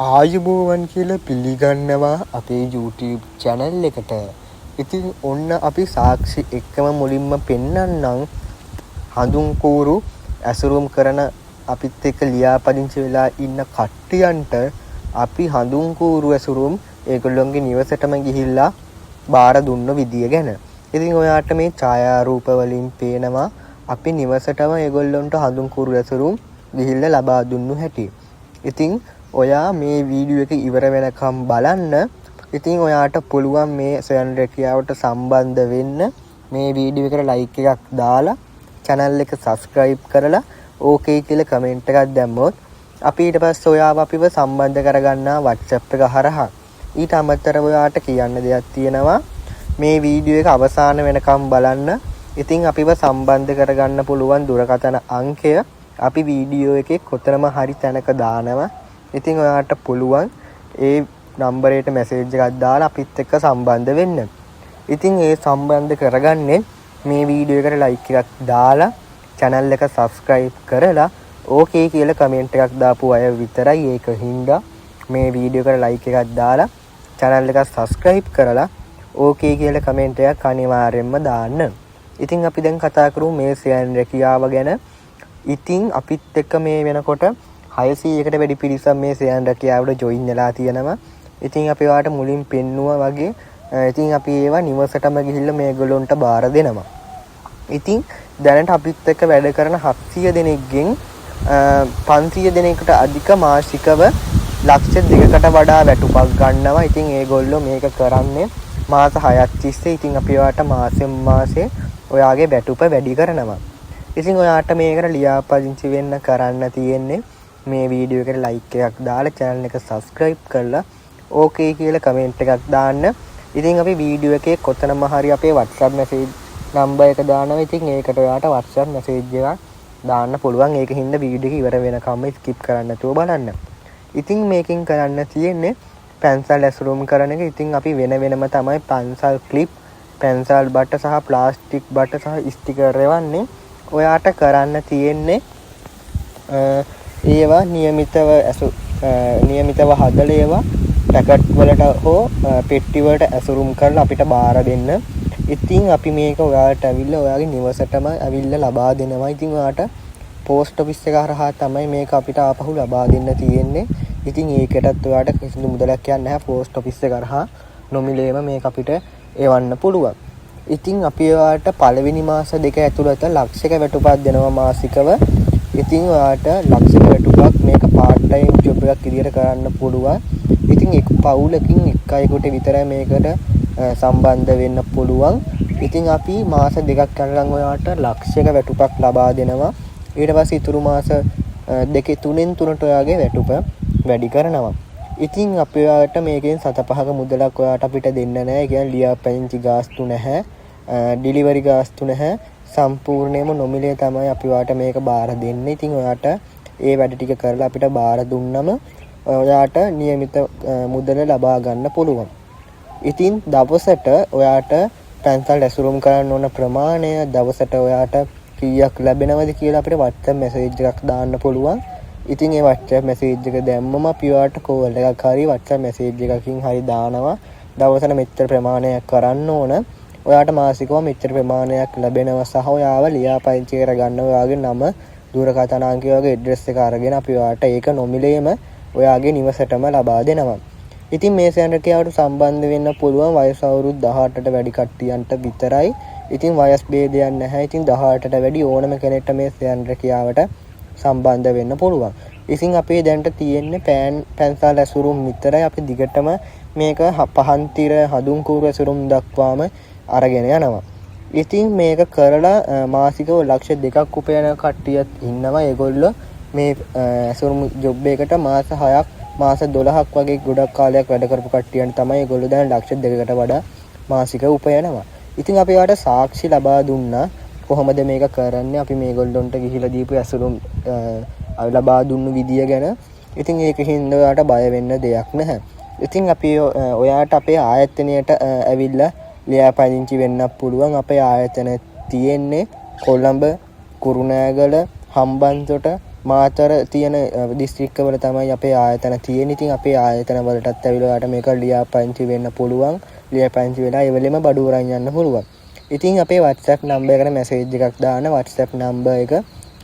ආයුබෝවන් කියලා පිළිගන්නවා අපේ YouTube channel එකට. ඉතින් ඔන්න අපි සාක්ෂි එක්කම මුලින්ම පෙන්නන්නම් හඳුන් කූරු ඇසුරුම් කරන අපිත් එක්ක ලියාපදිංචි වෙලා ඉන්න කට්ටියන්ට අපි හඳුන් කූරු ඇසුරුම් ඒගොල්ලොන්ගේ නිවසටම ගිහිල්ලා බාර දුන්න විදිය ගැන. ඉතින් ඔයාට මේ ඡායාරූප වලින් පේනවා අපි නිවසටම ඒගොල්ලොන්ට හඳුන් කූරු ඇසුරුම් ගිහිල්ලා ලබා දුන්නු හැටි. ඉතින් ඔයා මේ වීඩියෝ එක ඉවර වෙනකම් බලන්න. ඉතින් ඔයාට පුළුවන් මේ සොයන් රැකියාවට සම්බන්ධ වෙන්න. මේ වීඩියෝ එකට ලයික් එකක් දාලා channel එක subscribe කරලා okay කියලා comment එකක් දැම්මොත් අපි ඊට පස්සේ ඔයාව අපිව සම්බන්ධ කරගන්නා WhatsApp එක හරහා. ඊට අමතරව ඔයාට කියන්න දෙයක් තියෙනවා. මේ වීඩියෝ එක අවසාන වෙනකම් බලන්න. ඉතින් අපිව සම්බන්ධ කරගන්න පුළුවන් දුරකථන අංකය අපි වීඩියෝ එකේ කොතනම හරි තැනක දානවා. ඉතින් ඔයාට පුළුවන් ඒ නම්බරයට මැසේජ් එකක් දාලා අපිත් එක්ක සම්බන්ධ වෙන්න. ඉතින් ඒ සම්බන්ධ කරගන්නේ මේ වීඩියෝ එකට ලයික් එකක් දාලා channel එක subscribe කරලා okay කියලා comment එකක් දාපු අය විතරයි. ඒක හින්දා මේ වීඩියෝ එකට ලයික් එකක් දාලා channel එක subscribe කරලා okay කියලා comment එකක් අනිවාර්යෙන්ම දාන්න. ඉතින් අපි දැන් කතා කරමු මේ සොයන් රැකියාව ගැන. ඉතින් අපිත් එක්ක මේ වෙනකොට 600කට වැඩි පිරිසක් මේ සොයන් රැකියාවට ජොයින් වෙලා තියෙනවා. ඉතින් අපි ඔයාලට මුලින් පෙන්නුවා වගේ ඉතින් අපි ඒවා නිවසටම ගිහිල්ලා මේගොල්ලොන්ට බාර දෙනවා. ඉතින් දැනට අපිත් එක්ක වැඩ කරන 700 දෙනෙක්ගෙන් 500 දෙනෙකුට අධික මාසිකව ලක්ෂ 2කට වඩා වැටුපක් ගන්නවා. ඉතින් ඒගොල්ලෝ මේක කරන්නේ මාස 6ක් තිස්සේ. ඉතින් අපි ඔයාලට මාසෙන් මාසේ ඔයාගේ වැටුප වැඩි කරනවා. ඉතින් ඔයාට මේකට ලියාපදිංචි වෙන්න කරන්න තියෙන්නේ මේ වීඩියෝ එකට ලයික් එකක් දාලා channel එක subscribe කරලා okay කියලා comment එකක් දාන්න. ඉතින් අපි වීඩියෝ එකේ කොතනම හරි අපේ WhatsApp message number එක දානවා. ඉතින් ඒකට ඔයාට WhatsApp message එකක් දාන්න පුළුවන්. ඒක හින්දා වීඩියෝ එක ඉවර වෙනකම්ම skip කරන්න නැතුව බලන්න. ඉතින් මේකෙන් කරන්න තියෙන්නේ පැන්සල් ඇසුරුම් කරන එක. ඉතින් අපි වෙන වෙනම තමයි පැන්සල් clip, පැන්සල් බට සහ ප්ලාස්ටික් බට සහ ස්ටිකර් එවන්නේ. ඔයාට කරන්න තියෙන්නේ ඒවා නියමිතව හදලා ඒවා පැකට් වලට හෝ පෙට්ටි වලට ඇසුරුම් කරලා අපිට බාර දෙන්න. ඉතින් අපි මේක ඔයාලට අවිල්ල ඔයාගේ නිවසටම අවිල්ල ලබා දෙනවා. ඉතින් ඔයාට පෝස්ට් ඔෆිස් එක හරහා තමයි මේක අපිට ආපහු ලබා දෙන්න තියෙන්නේ. ඉතින් ඒකටත් ඔයාට කිසිදු මුදලක් යන්නේ නැහැ. පෝස්ට් ඔෆිස් එක හරහා නොමිලේම මේක අපිට එවන්න පුළුවන්. ඉතින් අපි ඔයාට පළවෙනි මාස දෙක ඇතුළත ලක්ෂයක වැටුපක් දෙනවා මාසිකව. ඉතින් ඔයාට ලක්ෂයක වැටුපක් මේක part time job එකක් විදියට කරන්න පුළුවන්. ඉතින් එක් පවුලකින් එක් අයෙකුට විතරයි මේකට සම්බන්ධ වෙන්න පුළුවන්. ඉතින් අපි මාස දෙකක් යනකම් ඔයාට ලක්ෂයක වැටුපක් ලබා දෙනවා. ඊට පස්සේ ඉතුරු මාස දෙකේ තුනෙන් තුනට ඔයාගේ වැටුප වැඩි කරනවා. ඉතින් අපි ඔයාට මේකෙන් 7-5ක මුදලක් ඔයාට අපිට දෙන්න නැහැ. ඒ කියන්නේ ලියාපදිංචි ගාස්තු නැහැ, ඩිලිවරි ගාස්තු නැහැ. සම්පූර්ණයෙන්ම නොමිලේ තමයි අපි ඔයාට මේක බාර දෙන්නේ. ඉතින් ඔයාට ඒ වැඩ ටික කරලා අපිට බාර දුන්නම ඔයාට નિયમિત මුදල ලබා ගන්න පුළුවන්. ඉතින් දවසට ඔයාට පැන්සල් ඇසුරුම් කරන්න ඕන ප්‍රමාණය දවසට ඔයාට කීයක් ලැබෙනවද කියලා අපිට WhatsApp message එකක් දාන්න පුළුවන්. ඉතින් ඒ WhatsApp message එක දැම්මම අපි ඔයාට call එකක් හරි WhatsApp message එකකින් හරි දානවා. දවසට මෙච්චර ප්‍රමාණයක් කරන්න ඕන. ඔයාට මාසිකව මෙච්චර ප්‍රමාණයක් ලැබෙනවා සහ ඔයාව ලියාපදිංචි කරගන්න ඔයාගේ නම, දුරකථන අංකය වගේ address එක අරගෙන අපි ඔයාට ඒක නොමිලේම ඔයාගේ නිවසටම ලබා දෙනවා. ඉතින් මේ සොයන් රැකියාවට සම්බන්ධ වෙන්න පුළුවන් වයස අවුරුදු 18ට වැඩි කට්ටියන්ට විතරයි. ඉතින් වයස් ભેදයක් නැහැ. ඉතින් 18ට වැඩි ඕනම කෙනෙක්ට මේ සොයන් රැකියාවට සම්බන්ධ වෙන්න පුළුවන්. ඉතින් අපේ දැනට තියෙන්නේ පැන්සල් ඇසුරුම් විතරයි. අපි දිගටම මේක පහන් tira හඳුන් කූරු ඇසුරුම් දක්වාම අරගෙන යනවා. ඉතින් මේක කරලා මාසිකව ලක්ෂ 2ක් උපයන කට්ටියත් ඉන්නවා. ඒගොල්ලෝ මේ ඇසුරුම් ජොබ් එකකට මාස 6ක් මාස 12ක් වගේ ගොඩක් කාලයක් වැඩ කරපු කට්ටියන් තමයි ඒගොල්ලෝ දැන් ලක්ෂ 2කට වඩා මාසික උපයනවා. ඉතින් අපි ඔයාලට සාක්ෂි ලබා දුන්නා කොහොමද මේක කරන්නේ. අපි මේගොල්ලොන්ට ගිහිලා දීපු ඇසුරුම් ලබා දුන්නු විදිය ගැන. ඉතින් ඒකින් ඔයාලට බය වෙන්න දෙයක් නැහැ. ඉතින් අපි ඔයාලට අපේ ආයතනයට ඇවිල්ලා ලියාපදිංචි වෙන්න පුළුවන්. අපේ ආයතන තියෙන්නේ කොළඹ, කුරුණෑගල, හම්බන්තොට, මාතර තියෙන දිස්ත්‍රික්කවල තමයි අපේ ආයතන තියෙන්නේ. ඉතින් අපේ ආයතන වලටත් ඇවිල්ලා ඔයාලට මේක ලියාපදිංචි වෙන්න පුළුවන්. ලියාපදිංචි වෙලා ඒ වෙලෙම බඩු වරන් යන්න පුළුවන්. ඉතින් අපේ WhatsApp number එකට message එකක් දාන්න. WhatsApp number එක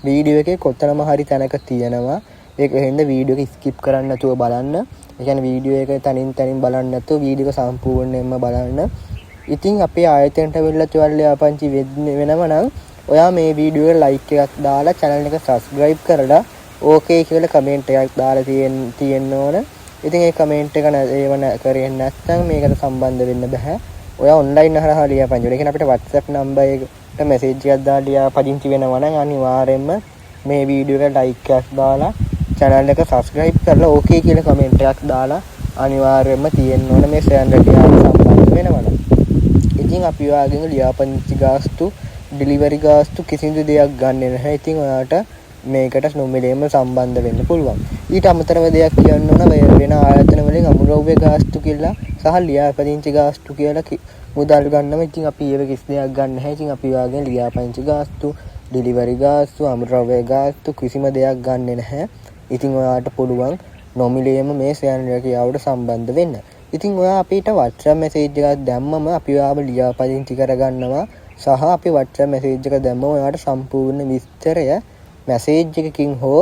වීඩියෝ එකේ කොතනම හරි තැනක තියෙනවා. ඒක හින්දා වීඩියෝ එක skip කරන්න නැතුව බලන්න. ඒ කියන්නේ වීඩියෝ එක තනින් තනින් බලන්න නැතුව වීඩියෝ එක සම්පූර්ණයෙන්ම බලන්න. ඉතින් අපේ ආයතනයට වෙලා ඔයාලා ලියාපදිංචි වෙනව නම් ඔයා මේ වීඩියෝ එකට like එකක් දාලා channel එක subscribe කරලා okay කියලා comment එකක් දාලා තියෙන්න ඕන. ඉතින් ඒ comment එක ඒවන කරේ නැත්නම් මේකට සම්බන්ධ වෙන්න බෑ. ඔයා online හරහා ලියාපදිංචි වෙන්න. ඒ කියන්නේ අපිට WhatsApp number එකට message එකක් දාලා ලියාපදිංචි වෙනවා නම් අනිවාර්යයෙන්ම මේ වීඩියෝ එකට like එකක් දාලා channel එක subscribe කරලා okay කියලා comment එකක් දාලා අනිවාර්යයෙන්ම තියෙන්න ඕන මේ channel එකට සම්බන්ධ වෙනවා නම්. ඉතින් අපි ඔයාගෙන් ලියාපදිංචි ගාස්තු ඩෙලිවරි ගාස්තු කිසිදු දෙයක් ගන්නෙ නැහැ. ඉතින් ඔයාට මේකට නොමිලේම සම්බන්ධ වෙන්න පුළුවන්. ඊට අමතරව දෙයක් කියන්න ඕන වෙන ආයතන වලින් අමුද්‍රව්‍ය ගාස්තු කියලා සහ ලියාපදිංචි ගාස්තු කියලා මුදල් ගන්නවා. ඉතින් අපි ඒව කිසි දෙයක් ගන්න නැහැ. ඉතින් අපි ඔයාගෙන් ලියාපදිංචි ගාස්තු, ඩෙලිවරි ගාස්තු, අමුද්‍රව්‍ය ගාස්තු කිසිම දෙයක් ගන්නෙ නැහැ. ඉතින් ඔයාට පුළුවන් නොමිලේම මේ channel එකට යාවට සම්බන්ධ වෙන්න. ඉතින් ඔයා අපිට WhatsApp message එකක් දැම්මම අපි ඔයාව ලියාපදිංචි කරගන්නවා. සහ අපි WhatsApp message එක දැම්මම ඔයාට සම්පූර්ණ විස්තරය message එකකින් හෝ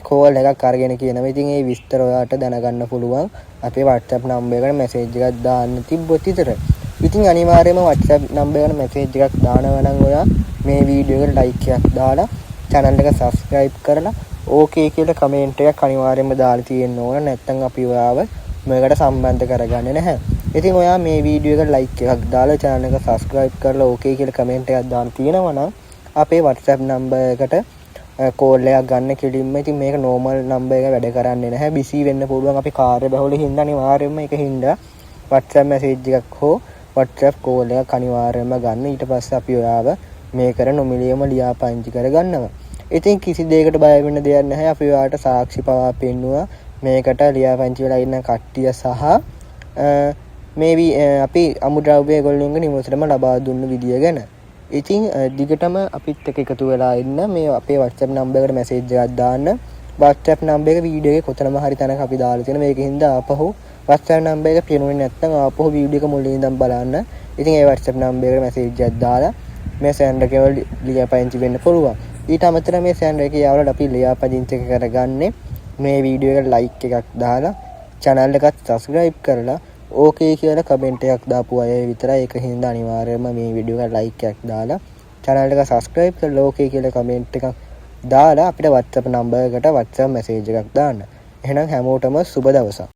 call එකක් අරගෙන කියනවා. ඉතින් ඒ විස්තර ඔයාට දැනගන්න පුළුවන් අපේ WhatsApp number එකට message එකක් දාන්න තිබ්බොත් විතර. ඉතින් අනිවාර්යයෙන්ම WhatsApp number එකට message එකක් දානවා නම් ඔයා මේ වීඩියෝ එකට like එකක් දාලා channel එක subscribe කරලා okay කියලා comment එකක් අනිවාර්යයෙන්ම දාලා තියෙන්න ඕන. නැත්නම් අපි ඔයාව මේකට සම්බන්ධ කරගන්නේ නැහැ. ඉතින් ඔයා මේ වීඩියෝ එකට like එකක් දාලා channel එක subscribe කරලා okay කියලා comment එකක් දාන්න තියෙනවා නම් අපේ WhatsApp number එකට call එකක් ගන්න කෙලින්ම. ඉතින් මේක normal number එක වැඩ කරන්නේ නැහැ. busy වෙන්න පුළුවන්. අපි කාර්ය බහුල හින්දා අනිවාර්යයෙන්ම ඒක හින්දා WhatsApp message එකක් හෝ WhatsApp call එකක් අනිවාර්යයෙන්ම ගන්න. ඊට පස්සේ අපි ඔයාව මේකට නොමිලියම ලියාපදිංචි කරගන්නවා. ඉතින් කිසි දෙයකට බය වෙන්න දෙයක් නැහැ. අපි ඔයාට සාක්ෂි පවා පෙන්නුවා මේකට ලියාපදිංචි වෙලා ඉන්න කට්ටිය සහ මේවි අපි අමුද්‍රව්‍ය ඒගොල්ලෝන්ගේ නිවසටම ලබා දුන්න විදිය ගැන. ඉතින් දිගටම අපිත් එක්ක එකතු වෙලා ඉන්න. මේ අපේ WhatsApp number එකට message එකක් දාන්න. WhatsApp number එක වීඩියෝ එකේ කොතනම හරි තැනක අපි දාලා තියෙනවා. මේක හින්දා ආපහු WhatsApp number එක පේනුනේ නැත්නම් ආපහු වීඩියෝ එක මුලින් ඉඳන් බලන්න. ඉතින් ඒ WhatsApp number එකට message එකක් දාලා මේ channel එකේ ලියාපදිංචි වෙන්න පුළුවන්. ඊට අමතරව මේ channel එකේ යාවලට අපි ලියාපදිංචි කරගන්නේ මේ වීඩියෝ එකට like එකක් දාලා channel එකත් subscribe කරලා okay කියලා comment එකක් දාපු අය විතරයි. ඒක හින්දා අනිවාර්යයෙන්ම මේ වීඩියෝ එකට like එකක් දාලා channel එක subscribe කරලා okay කියලා comment එකක් දාලා අපිට WhatsApp number එකට WhatsApp message එකක් දාන්න. එහෙනම් හැමෝටම සුබ දවසක්.